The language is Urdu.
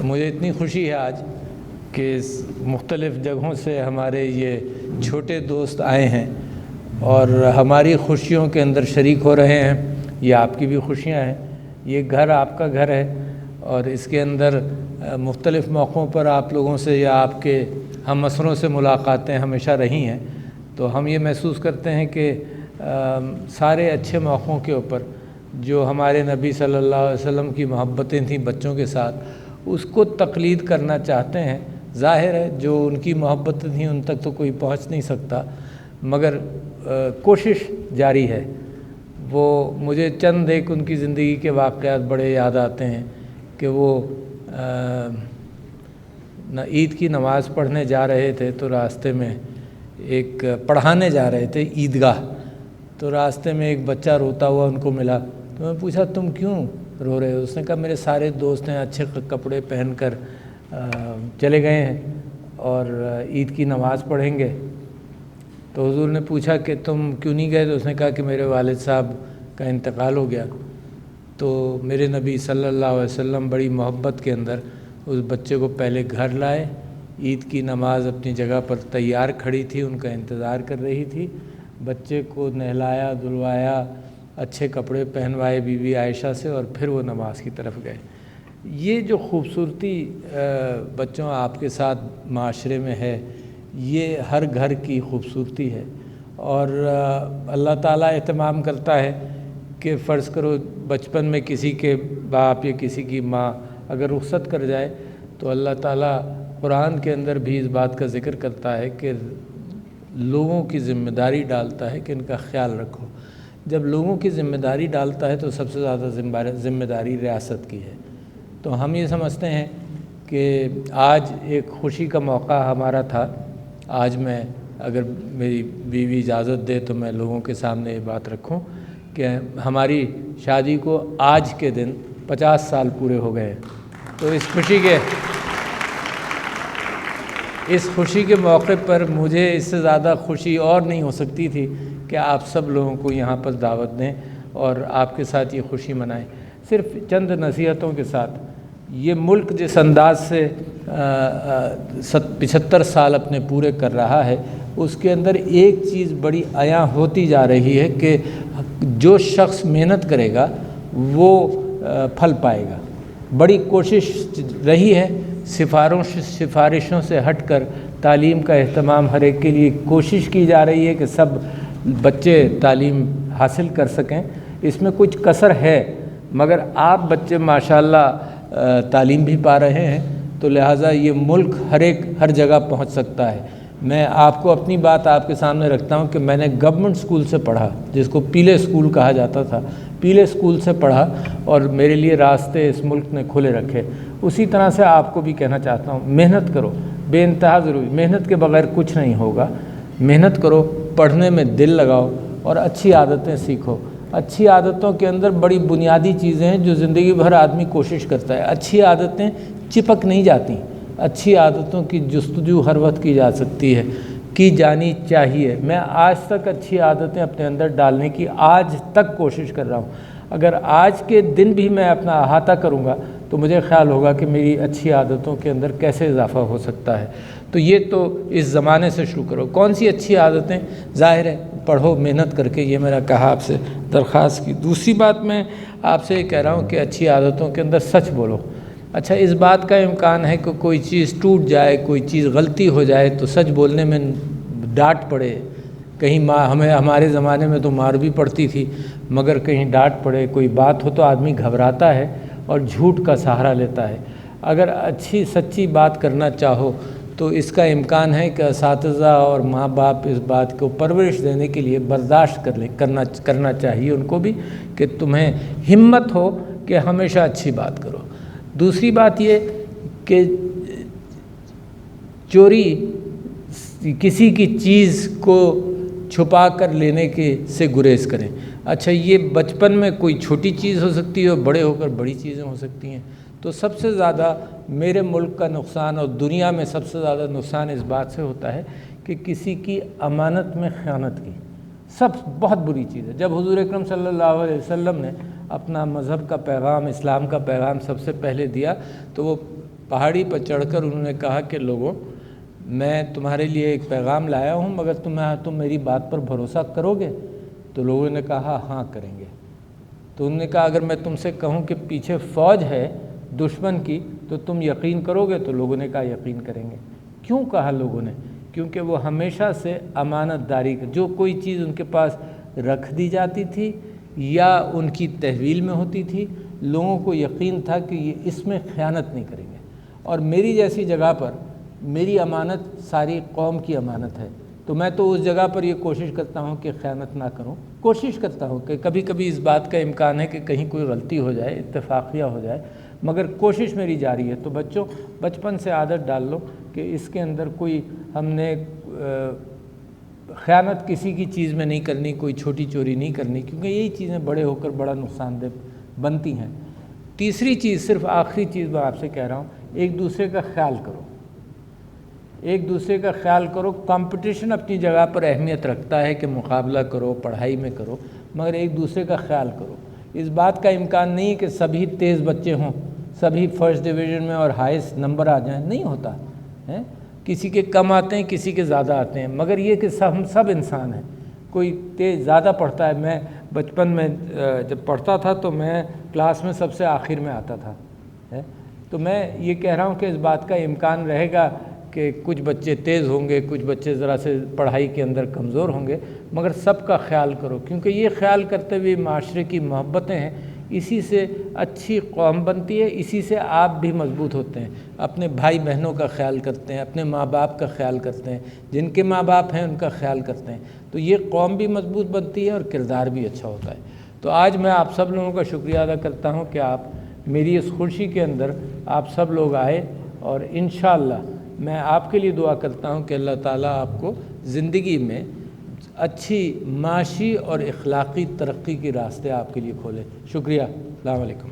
مجھے اتنی خوشی ہے آج کہ مختلف جگہوں سے ہمارے یہ چھوٹے دوست آئے ہیں اور ہماری خوشیوں کے اندر شریک ہو رہے ہیں۔ یہ آپ کی بھی خوشیاں ہیں، یہ گھر آپ کا گھر ہے اور اس کے اندر مختلف موقعوں پر آپ لوگوں سے یا آپ کے ہم اسروں سے ملاقاتیں ہمیشہ رہی ہیں۔ تو ہم یہ محسوس کرتے ہیں کہ سارے اچھے موقعوں کے اوپر جو ہمارے نبی صلی اللہ علیہ وسلم کی محبتیں تھیں بچوں کے ساتھ، اس کو تقلید کرنا چاہتے ہیں۔ ظاہر ہے جو ان کی محبتیں تھیں ان تک تو کوئی پہنچ نہیں سکتا، مگر کوشش جاری ہے۔ وہ مجھے چند ایک ان کی زندگی کے واقعات بڑے یاد آتے ہیں کہ وہ عید کی نماز پڑھنے جا رہے تھے تو راستے میں پڑھانے جا رہے تھے عیدگاہ، تو راستے میں ایک بچہ روتا ہوا ان کو ملا۔ تو میں پوچھا تم کیوں رو رہے ہو؟ اس نے کہا میرے سارے دوست ہیں اچھے کپڑے پہن کر چلے گئے ہیں اور عید کی نماز پڑھیں گے۔ تو حضور نے پوچھا کہ تم کیوں نہیں گئے؟ تو اس نے کہا کہ میرے والد صاحب کا انتقال ہو گیا۔ تو میرے نبی صلی اللہ علیہ وسلم بڑی محبت کے اندر اس بچے کو پہلے گھر لائے، عید کی نماز اپنی جگہ پر تیار کھڑی تھی، ان کا انتظار کر رہی تھی، بچے کو نہلایا دھلوایا، اچھے کپڑے پہنوائے بی بی عائشہ سے، اور پھر وہ نماز کی طرف گئے۔ یہ جو خوبصورتی بچوں آپ کے ساتھ معاشرے میں ہے، یہ ہر گھر کی خوبصورتی ہے، اور اللہ تعالیٰ اہتمام کرتا ہے کہ فرض کرو بچپن میں کسی کے باپ یا کسی کی ماں اگر رخصت کر جائے تو اللہ تعالیٰ قرآن کے اندر بھی اس بات کا ذکر کرتا ہے کہ لوگوں کی ذمہ داری ڈالتا ہے کہ ان کا خیال رکھو۔ جب لوگوں کی ذمہ داری ڈالتا ہے تو سب سے زیادہ ذمہ داری ریاست کی ہے۔ تو ہم یہ سمجھتے ہیں کہ آج ایک خوشی کا موقع ہمارا تھا۔ آج میں اگر میری بیوی اجازت دے تو میں لوگوں کے سامنے یہ بات رکھوں کہ ہماری شادی کو آج کے دن 50 سال پورے ہو گئے۔ تو اس خوشی کے موقع پر مجھے اس سے زیادہ خوشی اور نہیں ہو سکتی تھی کہ آپ سب لوگوں کو یہاں پر دعوت دیں اور آپ کے ساتھ یہ خوشی منائیں۔ صرف چند نصیحتوں کے ساتھ، یہ ملک جس انداز سے 75 سال اپنے پورے کر رہا ہے، اس کے اندر ایک چیز بڑی عیاں ہوتی جا رہی ہے کہ جو شخص محنت کرے گا وہ پھل پائے گا۔ بڑی کوشش رہی ہے، سفارشوں سے ہٹ کر تعلیم کا اہتمام ہر ایک کے لیے کوشش کی جا رہی ہے کہ سب بچے تعلیم حاصل کر سکیں۔ اس میں کچھ کسر ہے، مگر آپ بچے ماشاءاللہ تعلیم بھی پا رہے ہیں، تو لہٰذا یہ ملک ہر جگہ پہنچ سکتا ہے۔ میں آپ کو اپنی بات آپ کے سامنے رکھتا ہوں کہ میں نے گورنمنٹ اسکول سے پڑھا، جس کو پیلے اسکول کہا جاتا تھا، پیلے اسکول سے پڑھا، اور میرے لیے راستے اس ملک نے کھلے رکھے۔ اسی طرح سے آپ کو بھی کہنا چاہتا ہوں، محنت کرو، بے انتہا ضروری، محنت کے بغیر کچھ نہیں ہوگا۔ محنت کرو، پڑھنے میں دل لگاؤ اور اچھی عادتیں سیکھو۔ اچھی عادتوں کے اندر بڑی بنیادی چیزیں ہیں جو زندگی بھر آدمی کوشش کرتا ہے۔ اچھی عادتیں چپک نہیں جاتی، اچھی عادتوں کی جستجو ہر وقت کی جا سکتی ہے، کی جانی چاہیے۔ میں آج تک اچھی عادتیں اپنے اندر ڈالنے کی آج تک کوشش کر رہا ہوں۔ اگر آج کے دن بھی میں اپنا احاطہ کروں گا تو مجھے خیال ہوگا کہ میری اچھی عادتوں کے اندر کیسے اضافہ ہو سکتا ہے۔ تو یہ تو اس زمانے سے شروع کرو۔ کون سی اچھی عادتیں؟ ظاہر ہے پڑھو محنت کر کے، یہ میرا کہا آپ سے درخواست کی۔ دوسری بات میں آپ سے یہ کہہ رہا ہوں کہ اچھی عادتوں کے اندر سچ بولو۔ اچھا، اس بات کا امکان ہے کہ کوئی چیز ٹوٹ جائے، کوئی چیز غلطی ہو جائے تو سچ بولنے میں ڈانٹ پڑے، کہیں ہمارے زمانے میں تو مار بھی پڑتی تھی، مگر کہیں ڈانٹ پڑے، کوئی بات ہو تو آدمی گھبراتا ہے اور جھوٹ کا سہارا لیتا ہے۔ اگر اچھی سچی بات کرنا چاہو تو اس کا امکان ہے کہ اساتذہ اور ماں باپ اس بات کو پرورش دینے کے لیے برداشت کرنا چاہیے ان کو بھی، کہ تمہیں ہمت ہو کہ ہمیشہ اچھی بات کرو۔ دوسری بات یہ کہ چوری کسی کی چیز کو چھپا کر لینے سے گریز کریں۔ اچھا، یہ بچپن میں کوئی چھوٹی چیز ہو سکتی ہے اور بڑے ہو کر بڑی چیزیں ہو سکتی ہیں۔ تو سب سے زیادہ میرے ملک کا نقصان اور دنیا میں سب سے زیادہ نقصان اس بات سے ہوتا ہے کہ کسی کی امانت میں خیانت کی، بہت بری چیز ہے۔ جب حضور اکرم صلی اللہ علیہ وسلم نے اپنا مذہب کا پیغام، اسلام کا پیغام سب سے پہلے دیا تو وہ پہاڑی پر چڑھ کر انہوں نے کہا کہ لوگوں، میں تمہارے لیے ایک پیغام لایا ہوں، مگر تم میری بات پر بھروسہ کرو گے؟ تو لوگوں نے کہا ہاں کریں گے۔ تو انہوں نے کہا اگر میں تم سے کہوں کہ پیچھے فوج ہے دشمن کی تو تم یقین کرو گے؟ تو لوگوں نے کہا یقین کریں گے۔ کیوں کہا لوگوں نے؟ کیونکہ وہ ہمیشہ سے امانت داری کا، جو کوئی چیز ان کے پاس رکھ دی جاتی تھی یا ان کی تحویل میں ہوتی تھی، لوگوں کو یقین تھا کہ یہ اس میں خیانت نہیں کریں گے۔ اور میری جیسی جگہ پر میری امانت ساری قوم کی امانت ہے، تو میں تو اس جگہ پر یہ کوشش کرتا ہوں کہ خیانت نہ کروں۔ کوشش کرتا ہوں کہ کبھی کبھی اس بات کا امکان ہے کہ کہیں کوئی غلطی ہو جائے، اتفاقیہ ہو جائے، مگر کوشش میری جاری ہے۔ تو بچوں، بچپن سے عادت ڈال لو کہ اس کے اندر کوئی ہم نے خیانت کسی کی چیز میں نہیں کرنی، کوئی چھوٹی چوری نہیں کرنی، کیونکہ یہی چیزیں بڑے ہو کر بڑا نقصان دہ بنتی ہیں۔ تیسری چیز، صرف آخری چیز میں آپ سے کہہ رہا ہوں، ایک دوسرے کا خیال کرو، ایک دوسرے کا خیال کرو۔ کمپٹیشن اپنی جگہ پر اہمیت رکھتا ہے کہ مقابلہ کرو، پڑھائی میں کرو، مگر ایک دوسرے کا خیال کرو۔ اس بات کا امکان نہیں کہ سبھی تیز بچے ہوں، سبھی فرسٹ ڈویژن میں اور ہائیسٹ نمبر آ جائیں، نہیں ہوتا ہے۔ کسی کے کم آتے ہیں، کسی کے زیادہ آتے ہیں، مگر یہ کہ ہم سب انسان ہیں۔ کوئی تیز زیادہ پڑھتا ہے، میں بچپن میں جب پڑھتا تھا تو میں کلاس میں سب سے آخر میں آتا تھا، تو میں یہ کہہ رہا ہوں کہ اس بات کا امکان رہے گا کہ کچھ بچے تیز ہوں گے، کچھ بچے ذرا سے پڑھائی کے اندر کمزور ہوں گے، مگر سب کا خیال کرو، کیونکہ یہ خیال کرتے ہوئے معاشرے کی محبتیں ہیں، اسی سے اچھی قوم بنتی ہے، اسی سے آپ بھی مضبوط ہوتے ہیں۔ اپنے بھائی بہنوں کا خیال کرتے ہیں، اپنے ماں باپ کا خیال کرتے ہیں، جن کے ماں باپ ہیں ان کا خیال کرتے ہیں، تو یہ قوم بھی مضبوط بنتی ہے اور کردار بھی اچھا ہوتا ہے۔ تو آج میں آپ سب لوگوں کا شکریہ ادا کرتا ہوں کہ آپ میری اس خوشی کے اندر آپ سب لوگ آئے، اور انشاءاللہ میں آپ کے لیے دعا کرتا ہوں کہ اللہ تعالیٰ آپ کو زندگی میں اچھی معاشی اور اخلاقی ترقی کے راستے آپ کے لیے کھولے۔ شکریہ، السلام علیکم۔